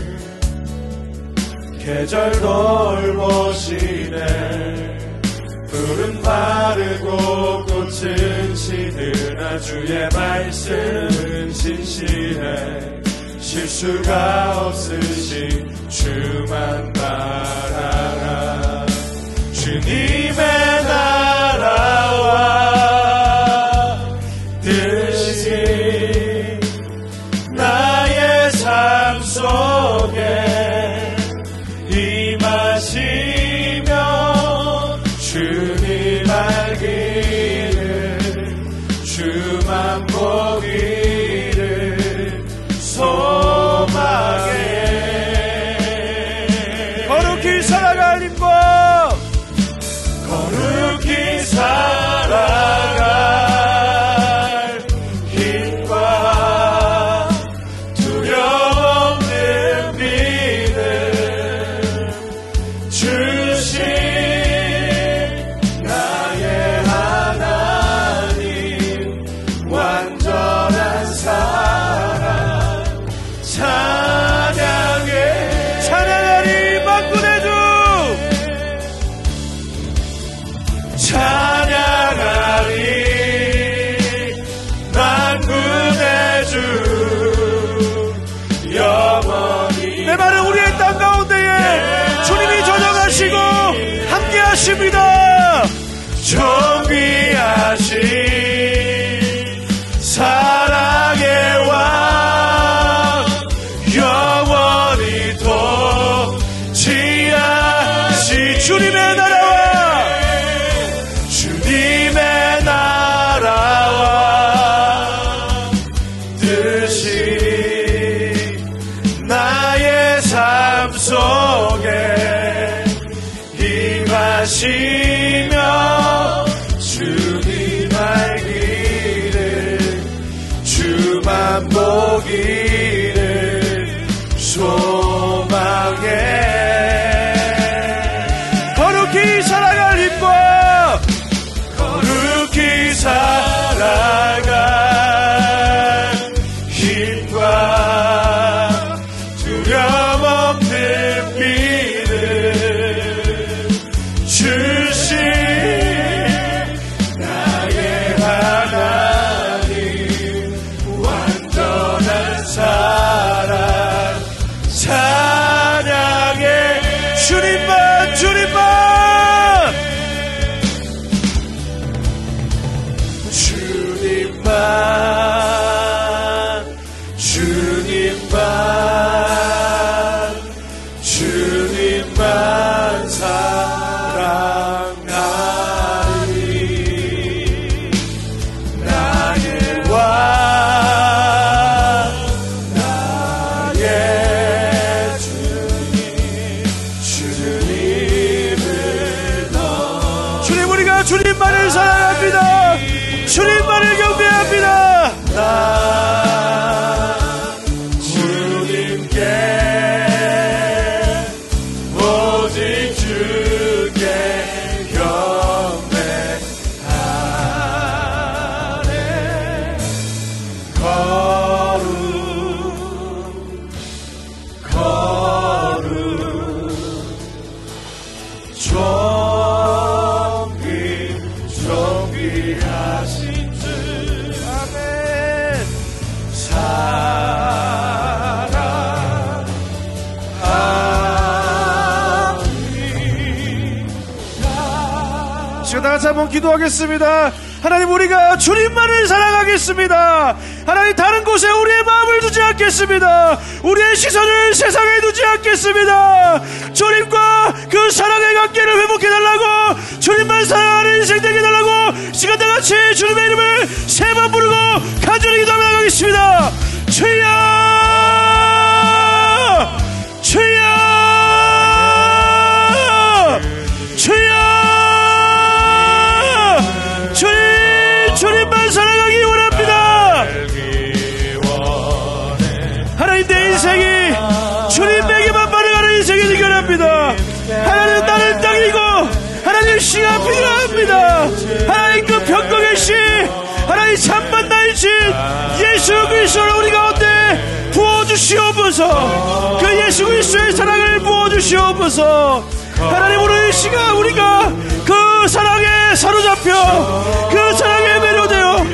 계절 돌보시네. 푸른 마르고 꽃은 시드나 주의 말씀은 신실해. 실수가 없으신 주만 바라라. 주님의 나라와 뜻이 나의 삶 속에 임하시며 주님 알기를, 주만 보기를 소망해. 거룩히 살아갈 힘과 거룩히 살아 존귀하십니다. 존귀하신 사랑의 왕 영원히 통치하신 주님의 나라와 주님의 나라와 뜻이 나의 삶 속에 임하시며 주님 알기를 주만 보기를 소망해 거룩히 살아갈 힘과 거룩히 살아갈 힘과 두려움 없는 믿음 주신 나의 하나님 완전한 사랑 찬양해 주님만 주님만 주님만 주님만 주님만 사랑하리 나의 왕 나의 주님을 너 주님 우리가 주님만을 사랑합니다. 주님만을 경배합니다. 나 주님께 오직 주께 경배하네 거룩 존귀하신 주 아멘 사랑합니다. 지금 다같이 한번 기도하겠습니다. 하나님 우리가 주님만을 사랑하겠습니다. 하나님 다른 곳에 우리의 마음을 두지 않겠습니다. 우리의 시선을 세상에 두지 않겠습니다. 주님과 그 사랑의 관계를 회복해달라고 주님만 사랑하는 인생 되게 해달라고 시간 다같이 주님의 이름을 세 번 부르고 간절히 기도하며 나가겠습니다. 주여 주여 주여 주님만 사랑하기 원합니다. 하나님 내 인생이 주님에게만 반응하는 인생이 되기 원합니다. 하나님 나를 땅이고 하나님 씨가 필요합니다. 하나님 그 평강의 씨 하나님 참만 나의 신 예수 그리스도를 우리 가운데 부어주시옵소서. 그 예수 그리스도의 사랑을 부어주시옵소서. 하나님 오늘 시간 우리가 그 사랑에 사로잡혀 그 사랑에 매료되어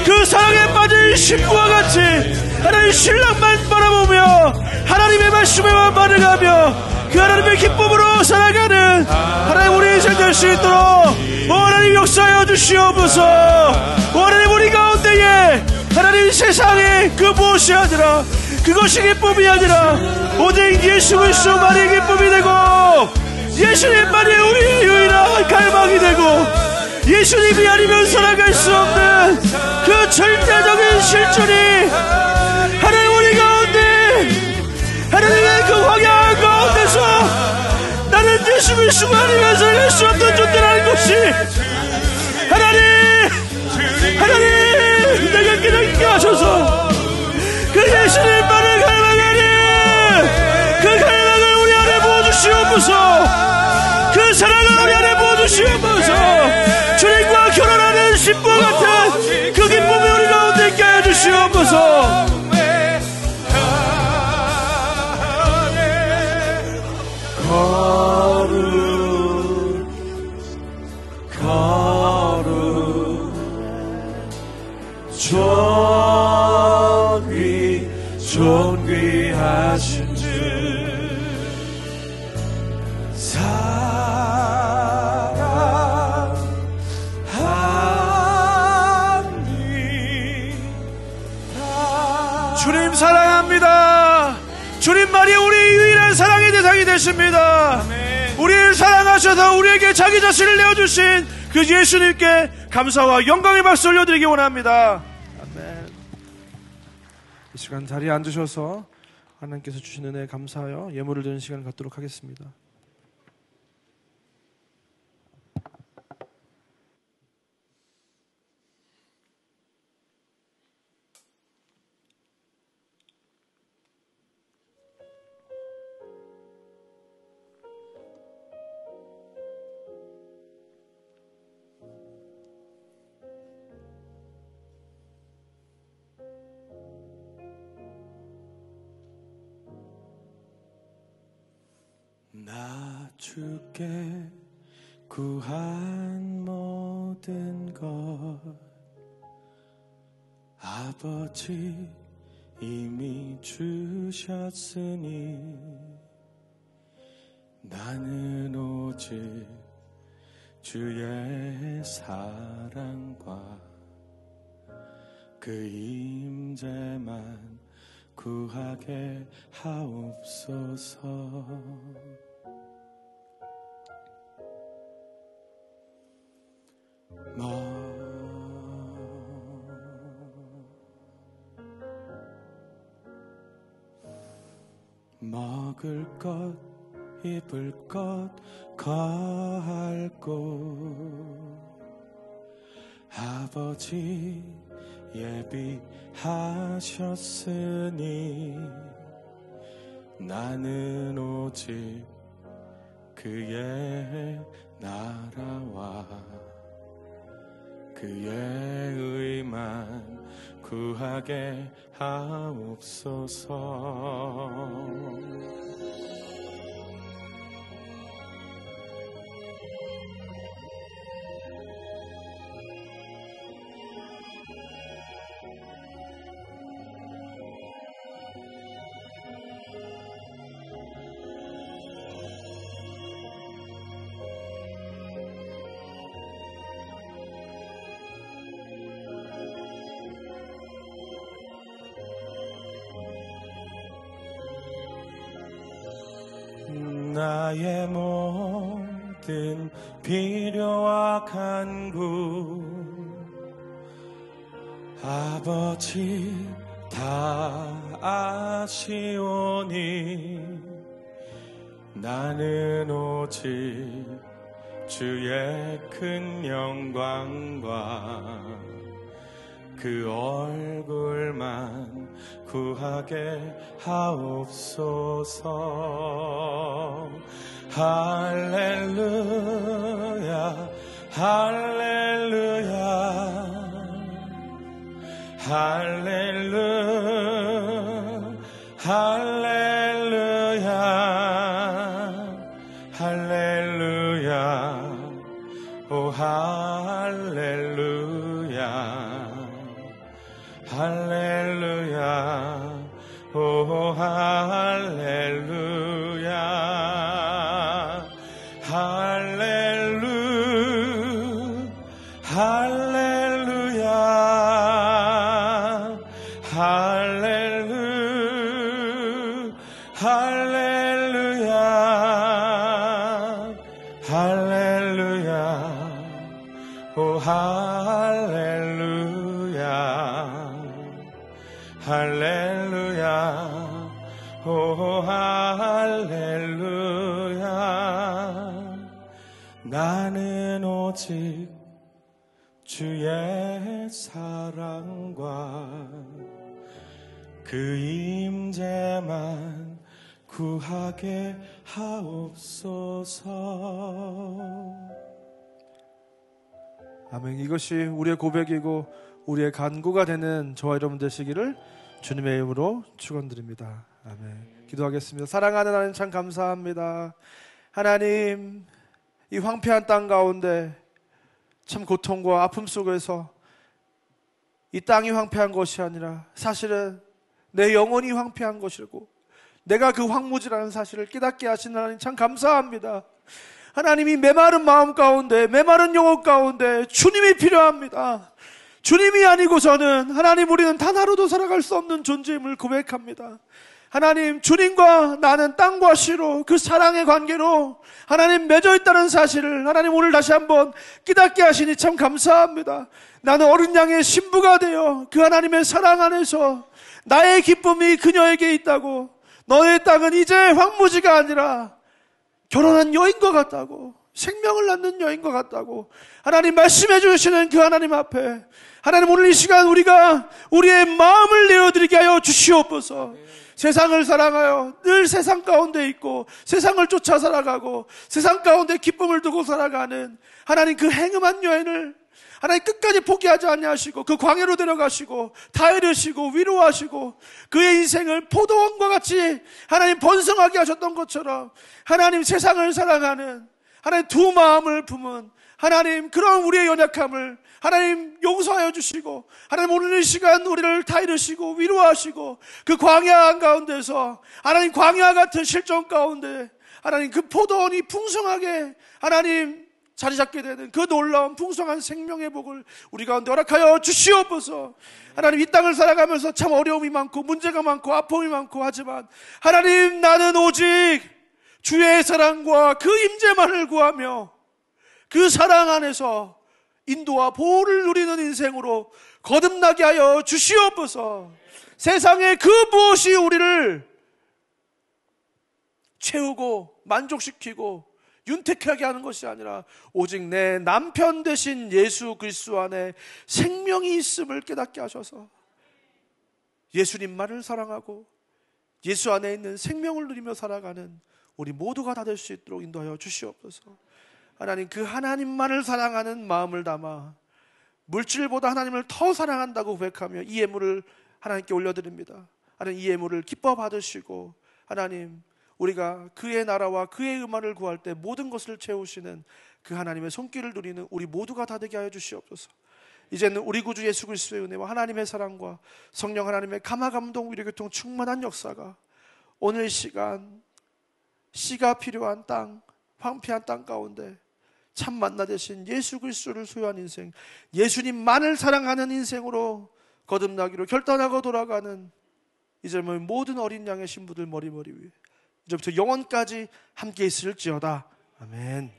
그 사랑에 빠진 신부와 같이 하나님 신랑만 바라보며 하나님의 말씀에만 반응하며 그 하나님의 기쁨으로 살아가는 하나님 우리 인생 될 수 있도록 하나님 역사하여 주시옵소서. 하나님 우리 가운데에 하나님 세상에 그 무엇이 아니라 그것이 기쁨이 아니라 오직 예수 그리스도만이 기쁨이 되고 예수님만이 우리의 유일한 갈망이 되고 예수님이 아니면 살아갈 수 없는 그 절대적인 실존이 하나님 우리 가운데 하나님의 그 광야 가운데서 나는 예수 그리스도가 아니면 살아갈 수 없는 존재라는 것이 하나님 내게 깨닫게 하셔서 그 예수님만을 갈망하는 그 갈망을 우리 안에 부어주시옵소서. 그 사랑을 우리 안에 부어주시옵소서. 주님과 결혼하는 신부와 같은 그 기쁨이 우리 가운데 있게 해주시옵소서. 거룩 존귀하신 주 사랑 주님 사랑합니다. 주님만이 우리의 유일한 사랑의 대상이 되십니다. 우리를 사랑하셔서 우리에게 자기 자신을 내어주신 그 예수님께 감사와 영광의 박수 올려드리기 원합니다. 아멘. 이 시간 자리에 앉으셔서 하나님께서 주신 은혜에 감사하여 예물을 드리는 시간을 갖도록 하겠습니다. 나 주께 구한 모든 것 아버지 이미 주셨으니 나는 오직 주의 사랑과 그 임재만 구하게 하옵소서. 먹을 것 입을 것 거할 곳 아버지 예비하셨으니 나는 오직 그의 나라와 그의 의만 구하게 하옵소서. 나의 모든 필요와 간구 아버지 다 아시오니 나는 오직 주의 큰 영광과 그 얼굴만 구하게 하옵소서. 할렐루야 할렐루야 할렐루야 할렐루야 할렐루야 오 할렐루야 할렐루야 오 할렐루야 할렐루야 할렐루야 할렐루야 할렐루야 할렐루야 오 할렐루야 할렐루야 오 할렐루야 나는 오직 주의 사랑과 그 임재만 구하게 하옵소서. 아멘. 이것이 우리의 고백이고 우리의 간구가 되는 저와 여러분 되시기를 주님의 이름으로 축원드립니다. 아멘. 기도하겠습니다. 사랑하는 하나님 참 감사합니다. 하나님, 이 황폐한 땅 가운데 참 고통과 아픔 속에서 이 땅이 황폐한 것이 아니라 사실은 내 영혼이 황폐한 것이고 내가 그 황무지라는 사실을 깨닫게 하신 하나님 참 감사합니다. 하나님이 메마른 마음 가운데 메마른 영혼 가운데 주님이 필요합니다. 주님이 아니고서는 하나님 우리는 단 하루도 살아갈 수 없는 존재임을 고백합니다. 하나님, 주님과 나는 땅과 씨로 그 사랑의 관계로 하나님 맺어 있다는 사실을 하나님 오늘 다시 한번 깨닫게 하시니 참 감사합니다. 나는 어린 양의 신부가 되어 그 하나님의 사랑 안에서 나의 기쁨이 그녀에게 있다고, 너의 땅은 이제 황무지가 아니라 결혼한 여인과 같다고, 생명을 낳는 여인과 같다고 하나님 말씀해 주시는 그 하나님 앞에 하나님 오늘 이 시간 우리가 우리의 마음을 내어드리게 하여 주시옵소서. 세상을 사랑하여 늘 세상 가운데 있고 세상을 쫓아 살아가고 세상 가운데 기쁨을 두고 살아가는 하나님 그 행음한 여인을 하나님 끝까지 포기하지 아니하시고 그 광야로 데려가시고 다 이르시고 위로하시고 그의 인생을 포도원과 같이 하나님 번성하게 하셨던 것처럼 하나님 세상을 사랑하는 하나님 두 마음을 품은 하나님 그런 우리의 연약함을 하나님 용서하여 주시고 하나님 오늘 이 시간 우리를 다 이르시고 위로하시고 그 광야 가운데서 하나님 광야 같은 실정 가운데 하나님 그 포도원이 풍성하게 하나님 자리 잡게 되는 그 놀라운 풍성한 생명의 복을 우리 가운데 허락하여 주시옵소서. 하나님 이 땅을 살아가면서 참 어려움이 많고 문제가 많고 아픔이 많고 하지만 하나님 나는 오직 주의 사랑과 그 임재만을 구하며 그 사랑 안에서 인도와 보호를 누리는 인생으로 거듭나게 하여 주시옵소서. 세상의 그 무엇이 우리를 채우고 만족시키고 윤택하게 하는 것이 아니라 오직 내 남편 되신 예수 그리스도 안에 생명이 있음을 깨닫게 하셔서 예수님만을 사랑하고 예수 안에 있는 생명을 누리며 살아가는 우리 모두가 다 될 수 있도록 인도하여 주시옵소서. 하나님 그 하나님만을 사랑하는 마음을 담아 물질보다 하나님을 더 사랑한다고 고백하며 이 예물을 하나님께 올려드립니다. 하나님 이 예물을 기뻐 받으시고 하나님 우리가 그의 나라와 그의 의만을 구할 때 모든 것을 채우시는 그 하나님의 손길을 누리는 우리 모두가 다 되게 하여 주시옵소서. 이제는 우리 구주 예수 그리스도의 은혜와 하나님의 사랑과 성령 하나님의 감화 감동 위로 교통 충만한 역사가 오늘 이 시간 씨가 필요한 땅, 황폐한 땅 가운데 참 만나 되신 예수 그리스도를 소유한 인생, 예수님만을 사랑하는 인생으로 거듭나기로 결단하고 돌아가는 이제는 모든 어린 양의 신부들 머리 위에 이제부터 영원까지 함께 있을지어다. 아멘.